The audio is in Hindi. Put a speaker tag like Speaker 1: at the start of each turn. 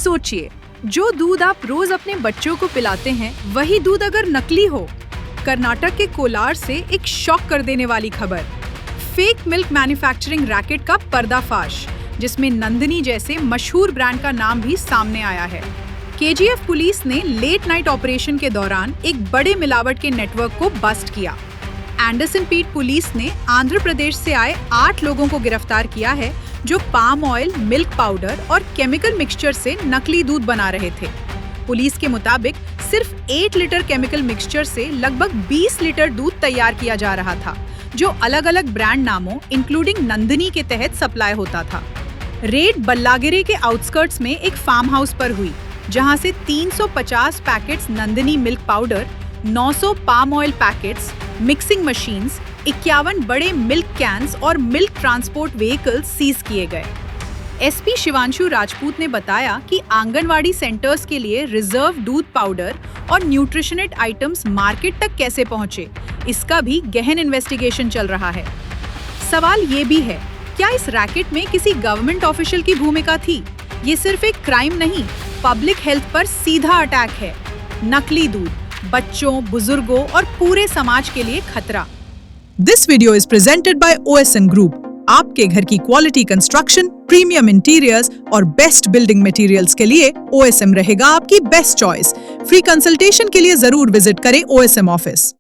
Speaker 1: सोचिए, जो दूध आप रोज अपने बच्चों को पिलाते हैं, वही दूध अगर नकली हो। कर्नाटक के कोलार से एक शॉक कर देने वाली खबर। फेक मिल्क मैन्युफैक्चरिंग रैकेट का पर्दाफाश, जिसमें नंदिनी जैसे मशहूर ब्रांड का नाम भी सामने आया है। केजीएफ पुलिस ने लेट नाइट ऑपरेशन के दौरान एक बड़े मिलावट के नेटवर्क को बस्ट किया। एंडरसन पीट पुलिस ने आंध्र प्रदेश से आए 8 लोगों को गिरफ्तार किया है, जो पाम ऑयल, मिल्क पाउडर और केमिकल मिक्सचर से नकली दूध बना रहे थे। पुलिस के मुताबिक सिर्फ 8 लीटर केमिकल मिक्सचर से लगभग 20 लीटर दूध तैयार किया जा रहा था, जो अलग-अलग ब्रांड नामों इंक्लूडिंग नंदिनी के तहत सप्लाई होता था। रेड बल्लागिरी के आउटस्कर्ट्स में एक फार्म हाउस पर हुई, जहां से 350 packets Nandini milk powder, 900 palm oil packets, mixing machines, 51 बड़े मिल्क कैंस और मिल्क ट्रांसपोर्ट व्हीकल्स सीज किए गए। एसपी शिवांशु राजपूत ने बताया कि आंगनवाड़ी सेंटर्स के लिए रिजर्व दूध पाउडर और न्यूट्रिशनेट आइटम्स मार्केट तक कैसे पहुंचे, इसका भी गहन इन्वेस्टिगेशन चल रहा है। सवाल ये भी है, क्या इस रैकेट में किसी गवर्नमेंट ऑफिशियल की भूमिका थी? ये सिर्फ एक क्राइम नहीं, पब्लिक हेल्थ पर सीधा अटैक है। नकली दूध बच्चों, बुजुर्गों और पूरे समाज के लिए खतरा।
Speaker 2: This video is presented by OSM group. आपके घर की क्वालिटी कंस्ट्रक्शन, प्रीमियम इंटीरियर्स और बेस्ट बिल्डिंग मटेरियल्स के लिए OSM रहेगा आपकी बेस्ट चॉइस। फ्री कंसल्टेशन के लिए जरूर विजिट करें OSM ऑफिस।